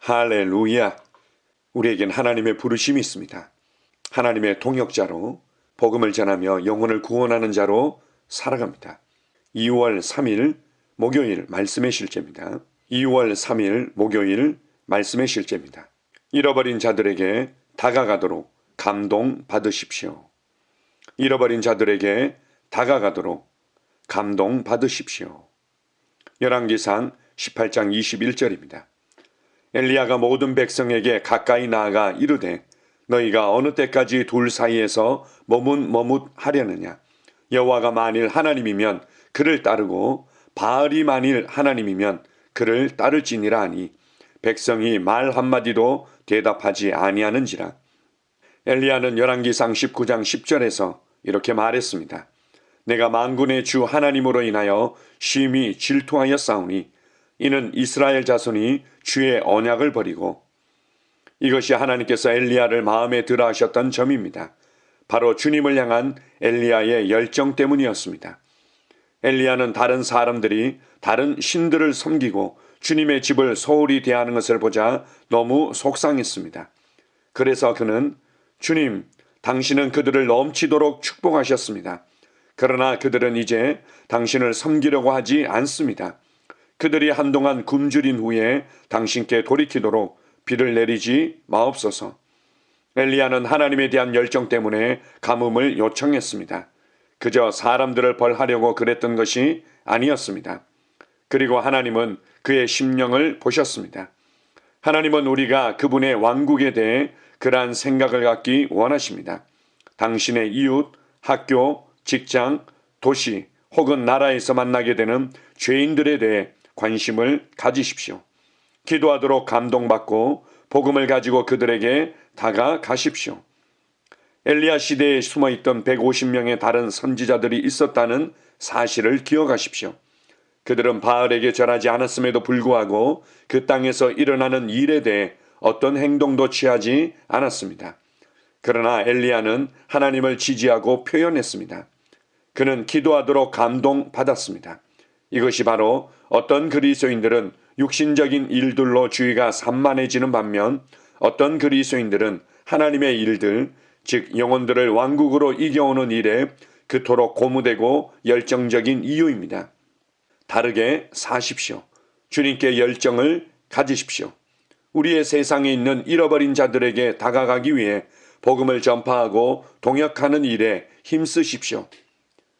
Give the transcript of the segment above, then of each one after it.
할렐루야! 우리에겐 하나님의 부르심이 있습니다. 하나님의 동역자로 복음을 전하며 영혼을 구원하는 자로 살아갑니다. 2월 3일 목요일 말씀의 실제입니다. 2월 3일 목요일 말씀의 실제입니다. 잃어버린 자들에게 다가가도록 감동 받으십시오. 잃어버린 자들에게 다가가도록 감동 받으십시오. 열왕기상 18장 21절입니다. 엘리야가 모든 백성에게 가까이 나아가 이르되 너희가 어느 때까지 둘 사이에서 머뭇머뭇하려느냐. 여호와가 만일 하나님이면 그를 따르고 바알이 만일 하나님이면 그를 따를지니라 하니 백성이 말 한마디도 대답하지 아니하는지라. 엘리야는 열왕기상 19장 10절에서 이렇게 말했습니다. 내가 만군의 주 하나님으로 인하여 심히 질투하여 싸우니 이는 이스라엘 자손이 주의 언약을 버리고. 이것이 하나님께서 엘리야를 마음에 들어 하셨던 점입니다. 바로 주님을 향한 엘리야의 열정 때문이었습니다. 엘리야는 다른 사람들이 다른 신들을 섬기고 주님의 집을 소홀히 대하는 것을 보자 너무 속상했습니다. 그래서 그는 주님, 당신은 그들을 넘치도록 축복하셨습니다. 그러나 그들은 이제 당신을 섬기려고 하지 않습니다. 그들이 한동안 굶주린 후에 당신께 돌이키도록 비를 내리지 마옵소서. 엘리야는 하나님에 대한 열정 때문에 가뭄을 요청했습니다. 그저 사람들을 벌하려고 그랬던 것이 아니었습니다. 그리고 하나님은 그의 심령을 보셨습니다. 하나님은 우리가 그분의 왕국에 대해 그러한 생각을 갖기 원하십니다. 당신의 이웃, 학교, 직장, 도시 혹은 나라에서 만나게 되는 죄인들에 대해 관심을 가지십시오. 기도하도록 감동받고 복음을 가지고 그들에게 다가가십시오. 엘리야 시대에 숨어있던 150명의 다른 선지자들이 있었다는 사실을 기억하십시오. 그들은 바알에게 절하지 않았음에도 불구하고 그 땅에서 일어나는 일에 대해 어떤 행동도 취하지 않았습니다. 그러나 엘리야는 하나님을 지지하고 표현했습니다. 그는 기도하도록 감동받았습니다. 이것이 바로 어떤 그리스도인들은 육신적인 일들로 주의가 산만해지는 반면 어떤 그리스도인들은 하나님의 일들, 즉 영혼들을 왕국으로 이겨오는 일에 그토록 고무되고 열정적인 이유입니다. 다르게 사십시오. 주님께 열정을 가지십시오. 우리의 세상에 있는 잃어버린 자들에게 다가가기 위해 복음을 전파하고 동역하는 일에 힘쓰십시오.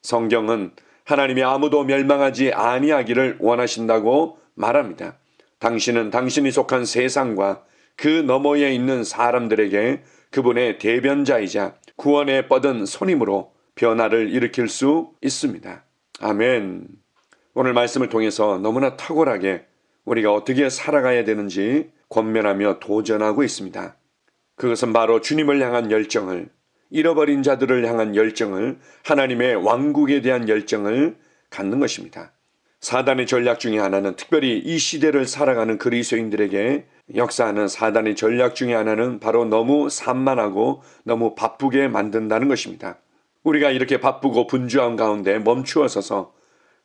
성경은 하나님이 아무도 멸망하지 아니하기를 원하신다고 말합니다. 당신은 당신이 속한 세상과 그 너머에 있는 사람들에게 그분의 대변자이자 구원에 뻗은 손님으로 변화를 일으킬 수 있습니다. 아멘. 오늘 말씀을 통해서 너무나 탁월하게 우리가 어떻게 살아가야 되는지 권면하며 도전하고 있습니다. 그것은 바로 주님을 향한 열정을, 잃어버린 자들을 향한 열정을, 하나님의 왕국에 대한 열정을 갖는 것입니다. 사단의 전략 중에 하나는, 특별히 이 시대를 살아가는 그리스도인들에게 역사하는 사단의 전략 중에 하나는 바로 너무 산만하고 너무 바쁘게 만든다는 것입니다. 우리가 이렇게 바쁘고 분주한 가운데 멈추어 서서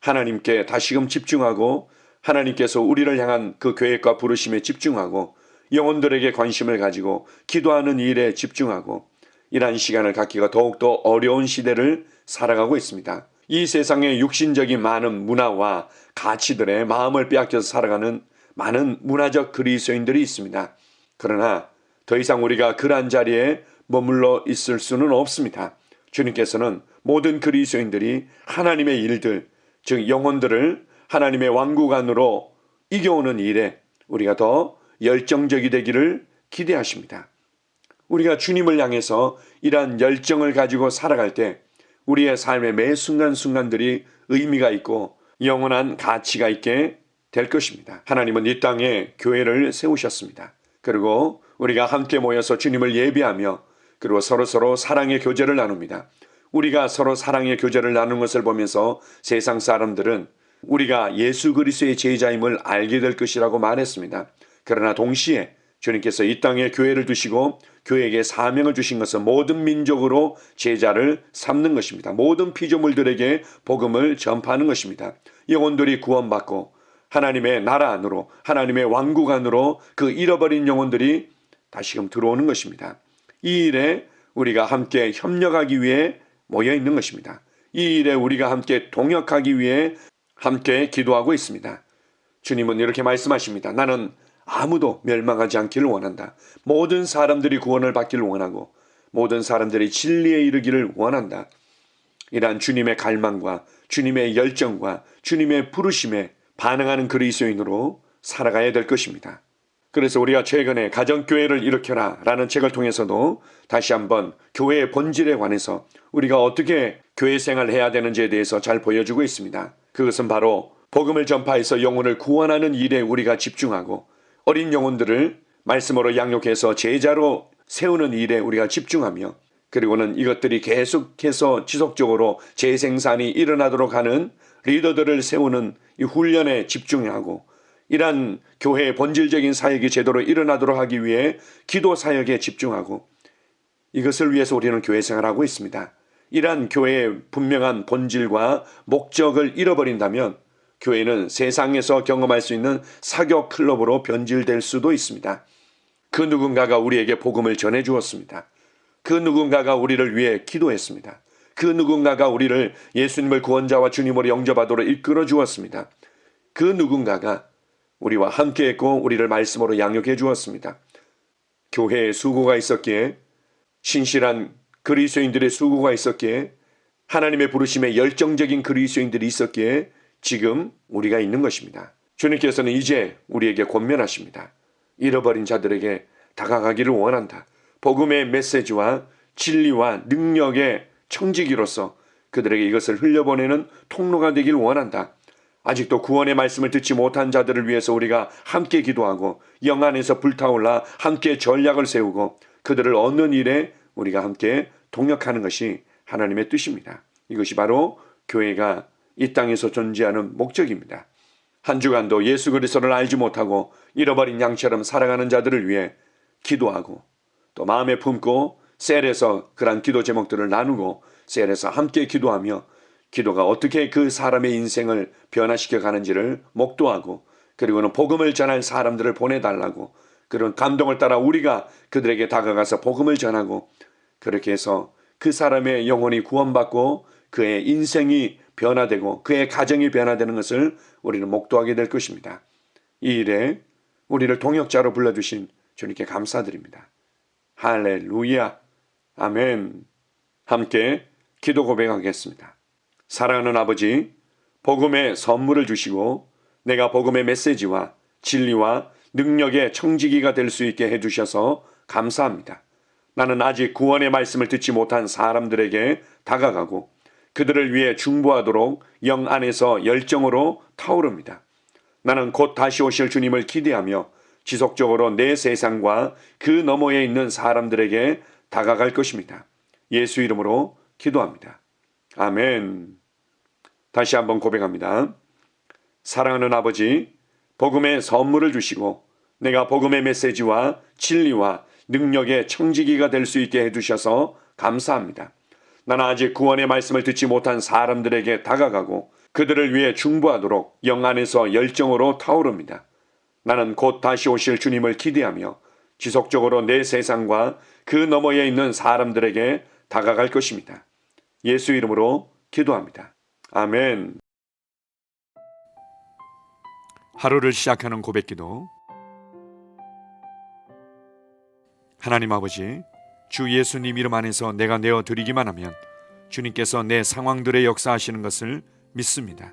하나님께 다시금 집중하고 하나님께서 우리를 향한 그 계획과 부르심에 집중하고 영혼들에게 관심을 가지고 기도하는 일에 집중하고 이러한 시간을 갖기가 더욱더 어려운 시대를 살아가고 있습니다. 이 세상의 육신적인 많은 문화와 가치들의 마음을 빼앗겨서 살아가는 많은 문화적 그리스도인들이 있습니다. 그러나 더 이상 우리가 그러한 자리에 머물러 있을 수는 없습니다. 주님께서는 모든 그리스도인들이 하나님의 일들, 즉 영혼들을 하나님의 왕국 안으로 이겨오는 일에 우리가 더 열정적이 되기를 기대하십니다. 우리가 주님을 향해서 이러한 열정을 가지고 살아갈 때 우리의 삶의 매 순간순간들이 의미가 있고 영원한 가치가 있게 될 것입니다. 하나님은 이 땅에 교회를 세우셨습니다. 그리고 우리가 함께 모여서 주님을 예배하며 그리고 서로 사랑의 교제를 나눕니다. 우리가 서로 사랑의 교제를 나누는 것을 보면서 세상 사람들은 우리가 예수 그리스도의 제자임을 알게 될 것이라고 말했습니다. 그러나 동시에 주님께서 이 땅에 교회를 두시고 교회에게 사명을 주신 것은 모든 민족으로 제자를 삼는 것입니다. 모든 피조물들에게 복음을 전파하는 것입니다. 영혼들이 구원받고 하나님의 나라 안으로, 하나님의 왕국 안으로 그 잃어버린 영혼들이 다시금 들어오는 것입니다. 이 일에 우리가 함께 협력하기 위해 모여 있는 것입니다. 이 일에 우리가 함께 동역하기 위해 함께 기도하고 있습니다. 주님은 이렇게 말씀하십니다. 나는 아무도 멸망하지 않기를 원한다. 모든 사람들이 구원을 받기를 원하고 모든 사람들이 진리에 이르기를 원한다. 이러한 주님의 갈망과 주님의 열정과 주님의 부르심에 반응하는 그리스도인으로 살아가야 될 것입니다. 그래서 우리가 최근에 가정교회를 일으켜라 라는 책을 통해서도 다시 한번 교회의 본질에 관해서 우리가 어떻게 교회 생활을 해야 되는지에 대해서 잘 보여주고 있습니다. 그것은 바로 복음을 전파해서 영혼을 구원하는 일에 우리가 집중하고 어린 영혼들을 말씀으로 양육해서 제자로 세우는 일에 우리가 집중하며 그리고는 이것들이 계속해서 지속적으로 재생산이 일어나도록 하는 리더들을 세우는 이 훈련에 집중하고 이러한 교회의 본질적인 사역이 제대로 일어나도록 하기 위해 기도 사역에 집중하고 이것을 위해서 우리는 교회 생활하고 있습니다. 이러한 교회의 분명한 본질과 목적을 잃어버린다면 교회는 세상에서 경험할 수 있는 사교 클럽으로 변질될 수도 있습니다. 그 누군가가 우리에게 복음을 전해 주었습니다. 그 누군가가 우리를 위해 기도했습니다. 그 누군가가 우리를 예수님을 구원자와 주님으로 영접하도록 이끌어 주었습니다. 그 누군가가 우리와 함께했고 우리를 말씀으로 양육해 주었습니다. 교회에 수고가 있었기에 신실한 그리스도인들의 수고가 있었기에 하나님의 부르심에 열정적인 그리스도인들이 있었기에 지금 우리가 있는 것입니다. 주님께서는 이제 우리에게 권면하십니다. 잃어버린 자들에게 다가가기를 원한다. 복음의 메시지와 진리와 능력의 청지기로서 그들에게 이것을 흘려보내는 통로가 되길 원한다. 아직도 구원의 말씀을 듣지 못한 자들을 위해서 우리가 함께 기도하고 영 안에서 불타올라 함께 전략을 세우고 그들을 얻는 일에 우리가 함께 동역하는 것이 하나님의 뜻입니다. 이것이 바로 교회가 이 땅에서 존재하는 목적입니다. 한 주간도 예수 그리스도를 알지 못하고 잃어버린 양처럼 살아가는 자들을 위해 기도하고 또 마음에 품고 셀에서 그러한 기도 제목들을 나누고 셀에서 함께 기도하며 기도가 어떻게 그 사람의 인생을 변화시켜 가는지를 목도하고 그리고는 복음을 전할 사람들을 보내달라고 그런 감동을 따라 우리가 그들에게 다가가서 복음을 전하고 그렇게 해서 그 사람의 영혼이 구원받고 그의 인생이 변화되고 그의 가정이 변화되는 것을 우리는 목도하게 될 것입니다. 이 일에 우리를 동역자로 불러주신 주님께 감사드립니다. 할렐루야. 아멘. 함께 기도 고백하겠습니다. 사랑하는 아버지, 복음의 선물을 주시고 내가 복음의 메시지와 진리와 능력의 청지기가 될 수 있게 해주셔서 감사합니다. 나는 아직 구원의 말씀을 듣지 못한 사람들에게 다가가고 그들을 위해 중보하도록 영 안에서 열정으로 타오릅니다. 나는 곧 다시 오실 주님을 기대하며 지속적으로 내 세상과 그 너머에 있는 사람들에게 다가갈 것입니다. 예수 이름으로 기도합니다. 아멘. 다시 한번 고백합니다. 사랑하는 아버지, 복음의 선물을 주시고 내가 복음의 메시지와 진리와 능력의 청지기가 될 수 있게 해주셔서 감사합니다. 나는 아직 구원의 말씀을 듣지 못한 사람들에게 다가가고 그들을 위해 중보하도록 영 안에서 열정으로 타오릅니다. 나는 곧 다시 오실 주님을 기대하며 지속적으로 내 세상과 그 너머에 있는 사람들에게 다가갈 것입니다. 예수 이름으로 기도합니다. 아멘. 하루를 시작하는 고백기도. 하나님 아버지, 주 예수님 이름 안에서 내가 내어드리기만 하면 주님께서 내 상황들의 역사하시는 것을 믿습니다.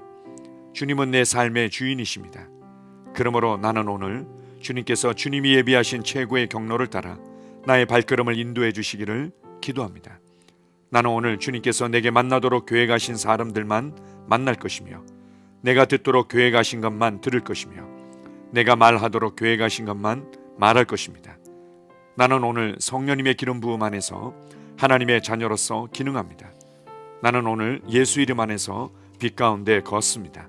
주님은 내 삶의 주인이십니다. 그러므로 나는 오늘 주님께서 주님이 예비하신 최고의 경로를 따라 나의 발걸음을 인도해 주시기를 기도합니다. 나는 오늘 주님께서 내게 만나도록 교회 가신 사람들만 만날 것이며 내가 듣도록 교회 가신 것만 들을 것이며 내가 말하도록 교회 가신 것만 말할 것입니다. 나는 오늘 성령님의 기름 부음 안에서 하나님의 자녀로서 기능합니다. 나는 오늘 예수 이름 안에서 빛 가운데 걷습니다.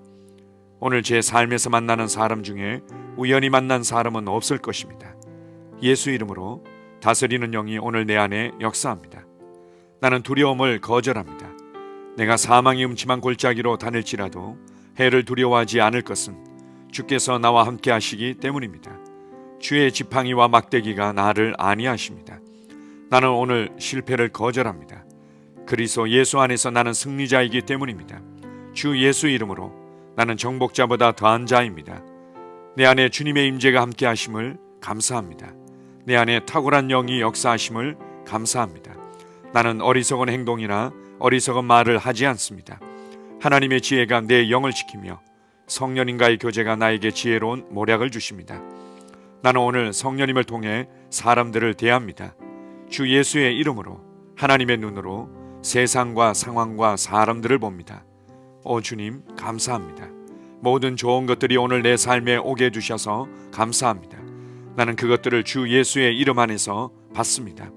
오늘 제 삶에서 만나는 사람 중에 우연히 만난 사람은 없을 것입니다. 예수 이름으로 다스리는 영이 오늘 내 안에 역사합니다. 나는 두려움을 거절합니다. 내가 사망의 음침한 골짜기로 다닐지라도 해를 두려워하지 않을 것은 주께서 나와 함께 하시기 때문입니다. 주의 지팡이와 막대기가 나를 안위하십니다. 나는 오늘 실패를 거절합니다. 그리스도 예수 안에서 나는 승리자이기 때문입니다. 주 예수 이름으로 나는 정복자보다 더한 자입니다. 내 안에 주님의 임재가 함께 하심을 감사합니다. 내 안에 탁월한 영이 역사하심을 감사합니다. 나는 어리석은 행동이나 어리석은 말을 하지 않습니다. 하나님의 지혜가 내 영을 지키며 성령님과의 교제가 나에게 지혜로운 모략을 주십니다. 나는 오늘 성령님을 통해 사람들을 대합니다. 주 예수의 이름으로 하나님의 눈으로 세상과 상황과 사람들을 봅니다. 오 주님 감사합니다. 모든 좋은 것들이 오늘 내 삶에 오게 해주셔서 감사합니다. 나는 그것들을 주 예수의 이름 안에서 받습니다.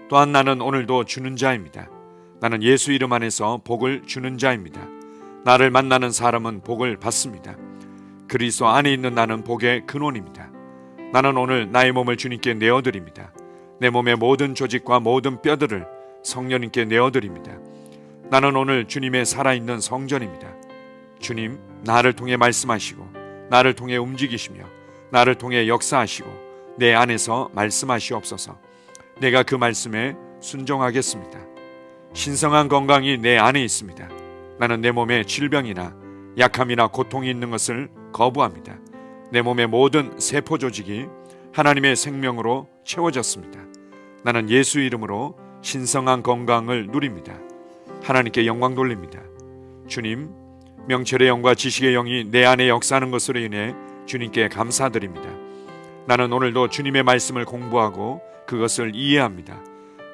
또한 나는 오늘도 주는 자입니다. 나는 예수 이름 안에서 복을 주는 자입니다. 나를 만나는 사람은 복을 받습니다. 그리스도 안에 있는 나는 복의 근원입니다. 나는 오늘 나의 몸을 주님께 내어드립니다. 내 몸의 모든 조직과 모든 뼈들을 성령님께 내어드립니다. 나는 오늘 주님의 살아있는 성전입니다. 주님, 나를 통해 말씀하시고 나를 통해 움직이시며 나를 통해 역사하시고 내 안에서 말씀하시옵소서. 내가 그 말씀에 순종하겠습니다. 신성한 건강이 내 안에 있습니다. 나는 내 몸에 질병이나 약함이나 고통이 있는 것을 거부합니다. 내 몸의 모든 세포 조직이 하나님의 생명으로 채워졌습니다. 나는 예수 이름으로 신성한 건강을 누립니다. 하나님께 영광 돌립니다. 주님, 명철의 영과 지식의 영이 내 안에 역사하는 것으로 인해 주님께 감사드립니다. 나는 오늘도 주님의 말씀을 공부하고 그것을 이해합니다.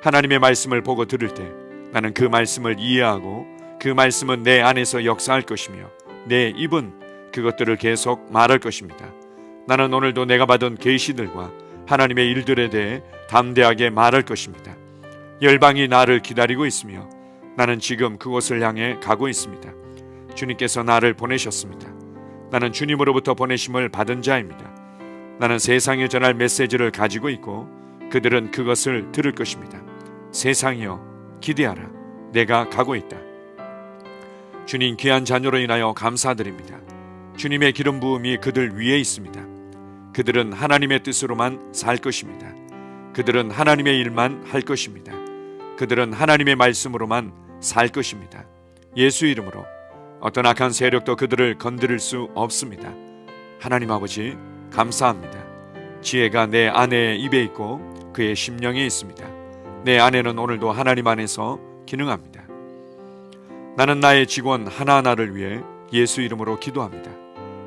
하나님의 말씀을 보고 들을 때 나는 그 말씀을 이해하고 그 말씀은 내 안에서 역사할 것이며 내 입은 그것들을 계속 말할 것입니다. 나는 오늘도 내가 받은 계시들과 하나님의 일들에 대해 담대하게 말할 것입니다. 열방이 나를 기다리고 있으며 나는 지금 그곳을 향해 가고 있습니다. 주님께서 나를 보내셨습니다. 나는 주님으로부터 보내심을 받은 자입니다. 나는 세상에 전할 메시지를 가지고 있고 그들은 그것을 들을 것입니다. 세상이여 기대하라. 내가 가고 있다. 주님 귀한 자녀로 인하여 감사드립니다. 주님의 기름 부음이 그들 위에 있습니다. 그들은 하나님의 뜻으로만 살 것입니다. 그들은 하나님의 일만 할 것입니다. 그들은 하나님의 말씀으로만 살 것입니다. 예수 이름으로 어떤 악한 세력도 그들을 건드릴 수 없습니다. 하나님 아버지 감사합니다. 지혜가 내 아내의 입에 있고 그의 심령에 있습니다. 내 아내는 오늘도 하나님 안에서 기능합니다. 나는 나의 직원 하나하나를 위해 예수 이름으로 기도합니다.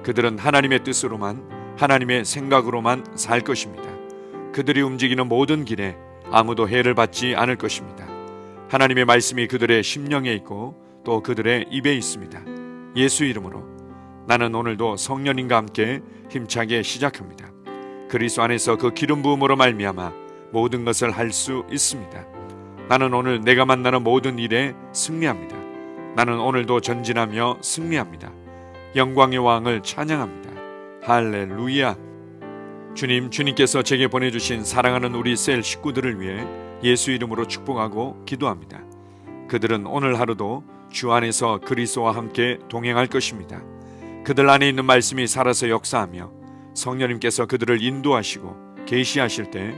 그들은 하나님의 뜻으로만 하나님의 생각으로만 살 것입니다. 그들이 움직이는 모든 길에 아무도 해를 받지 않을 것입니다. 하나님의 말씀이 그들의 심령에 있고 또 그들의 입에 있습니다. 예수 이름으로 나는 오늘도 성령님과 함께 힘차게 시작합니다. 그리스도 안에서 그 기름 부음으로 말미암아 모든 것을 할 수 있습니다. 나는 오늘 내가 만나는 모든 일에 승리합니다. 나는 오늘도 전진하며 승리합니다. 영광의 왕을 찬양합니다. 할렐루야. 주님, 주님께서 제게 보내주신 사랑하는 우리 셀 식구들을 위해 예수 이름으로 축복하고 기도합니다. 그들은 오늘 하루도 주 안에서 그리스도와 함께 동행할 것입니다. 그들 안에 있는 말씀이 살아서 역사하며 성령님께서 그들을 인도하시고 계시하실 때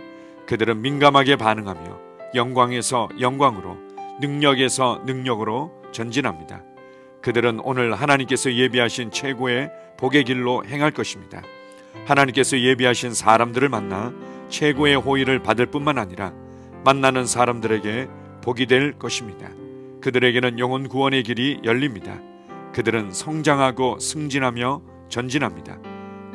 그들은 민감하게 반응하며 영광에서 영광으로 능력에서 능력으로 전진합니다. 그들은 오늘 하나님께서 예비하신 최고의 복의 길로 행할 것입니다. 하나님께서 예비하신 사람들을 만나 최고의 호의를 받을 뿐만 아니라 만나는 사람들에게 복이 될 것입니다. 그들에게는 영혼 구원의 길이 열립니다. 그들은 성장하고 승진하며 전진합니다.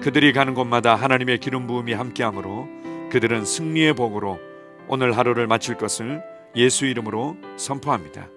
그들이 가는 곳마다 하나님의 기름 부음이 함께하므로 그들은 승리의 복으로 오늘 하루를 마칠 것을 예수 이름으로 선포합니다.